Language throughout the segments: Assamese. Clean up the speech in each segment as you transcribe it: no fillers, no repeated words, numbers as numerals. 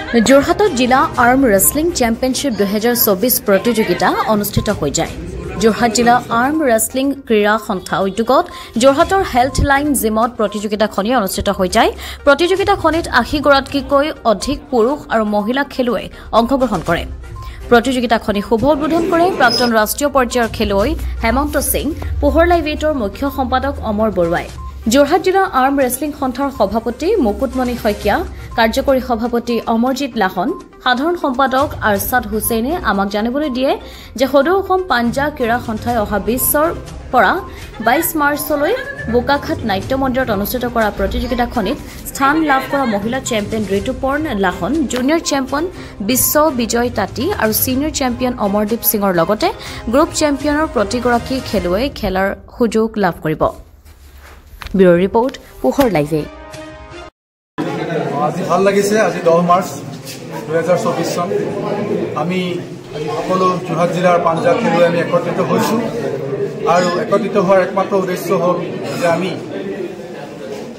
যোৰহাটত জিলা আৰ্ম ৰেছলিং চেম্পিয়নশ্বিপ 2024 প্ৰতিযোগিতা অনুষ্ঠিত হৈ যায়। যোৰহাট জিলা আৰ্ম ৰেছলিং ক্ৰীড়া সন্থা উদ্যোগত যোৰহাটৰ হেল্থ লাইন জিমত প্ৰতিযোগিতাখনি অনুষ্ঠিত হৈ যায়। প্ৰতিযোগিতাখনিত 80 গৰাকীকৈ অধিক পুৰুষ আৰু মহিলা খেলুৱৈ অংশগ্ৰহণ কৰে। প্ৰতিযোগিতাখনি শুভ উদ্বোধন কৰে প্ৰাক্তন ৰাষ্ট্ৰীয় পৰ্যায়ৰ খেলুৱৈ হেমন্ত সিং, পোহৰ লাইভ 8ৰ মুখ্য সম্পাদক অমৰ বৰুৱাই। যোৰহাট জিলা আৰ্ম ৰেছলিং সন্থাৰ সভাপতি মুকুটমণি শইকীয়া, কাৰ্যকৰী সভাপতি অমৰজিৎ লাহন, সাধাৰণ সম্পাদক আৰছাদ হুছেইনে আমাক জানিবলৈ দিয়ে যে সদৌ অসম পাঞ্জা ক্ৰীড়া সন্থাই অহা 20 পৰা 22 মাৰ্চলৈ বোকাখাট নাট্য মন্দিৰত অনুষ্ঠিত কৰা প্ৰতিযোগিতাখনিত স্থান লাভ কৰা মহিলা চেম্পিয়ন ঋতুপৰ্ণ লাহন, জুনিয়ৰ চেম্পিয়ন বিশ্ব বিজয় তাঁতী আৰু ছিনিয়ৰ চেম্পিয়ন অমৰদীপ সিঙৰ লগতে গ্ৰুপ চেম্পিয়নৰ প্ৰতিগৰাকী খেলুৱৈ খেলাৰ সুযোগ লাভ কৰিব। ব্যুৰো ৰিপৰ্ট, পোহৰ লাইভে। আজি ভাল লাগিছে। আজি 10 মাৰ্চ 2024 চন। আমি আজি সকলো যোৰহাট জিলাৰ পাঞ্জা খেলুৱৈ আমি একত্ৰিত হৈছোঁ আৰু একত্ৰিত হোৱাৰ একমাত্ৰ উদ্দেশ্য হ'ল যে আমি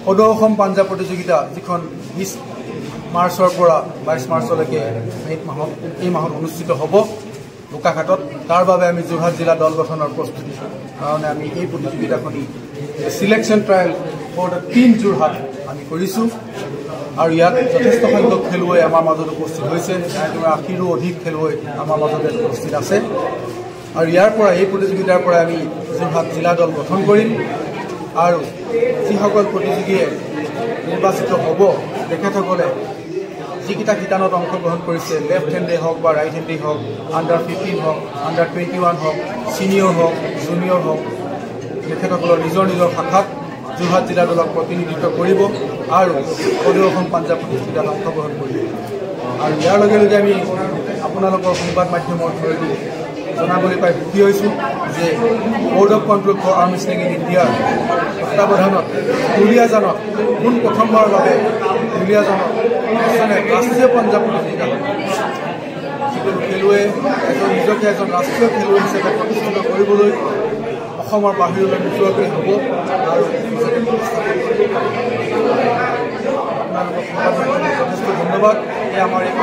সদৌ অসম পাঞ্জা প্ৰতিযোগিতা যিখন 20 মাৰ্চৰ পৰা 22 মাৰ্চলৈকে এই মাহত অনুষ্ঠিত হ'ব বোকাখাটত, তাৰ বাবে আমি যোৰহাট জিলা দল গঠনৰ প্ৰস্তুতি কাৰণে আমি এই প্ৰতিযোগিতাখনি selection trial for the team Jorhat আমি কৰিছোঁ আৰু ইয়াত যথেষ্ট সংখ্যক খেলুৱৈ আমাৰ মাজত উপস্থিত হৈছে। 80ৰো অধিক খেলুৱৈ আমাৰ মাজতে উপস্থিত আছে আৰু ইয়াৰ পৰা এই প্ৰতিযোগিতাৰ পৰা আমি যোৰহাট জিলা দল গঠন কৰিম আৰু যিসকল প্ৰতিযোগীয়ে নিৰ্বাচিত হ'ব তেখেতসকলে যিকেইটা শিতানত অংশগ্ৰহণ কৰিছে, লেফ্ট হেণ্ডেই হওক বা ৰাইট হেণ্ডেই হওক, আণ্ডাৰ 15 হওক, আণ্ডাৰ 21 হওক, ছিনিয়ৰ হওক, জুনিয়ৰ হওক, তেখেতসকলৰ নিজৰ নিজৰ শাখাত যোৰহাট জিলা দলক প্ৰতিনিধিত্ব কৰিব আৰু সদৌ অসম পাঞ্জা প্ৰতিযোগিতাত অংশগ্ৰহণ কৰিব। আৰু ইয়াৰ লগে লগে আমি আপোনালোকৰ সংবাদ মাধ্যমৰ থ্ৰুদি জনাবলৈ পাই সুখী হৈছোঁ যে board of control for arm wrestling in ইণ্ডিয়াৰ তত্বাৱধানত দুলীয়াজানত প্ৰথমবাৰৰ বাবে দুলীয়াজানত ৰাষ্ট্ৰীয় পাঞ্জা প্ৰতিযোগিতা যিকোনো খেলুৱৈ নিজকে এজন ৰাষ্ট্ৰীয় খেলুৱৈ হিচাপে প্ৰতিষ্ঠিত কৰিবলৈ অসমৰ বাহিৰলৈ নোযোৱাকৈ হ'ব আৰু আপোনালোকক যথেষ্ট ধন্যবাদ। এই আমাৰ এই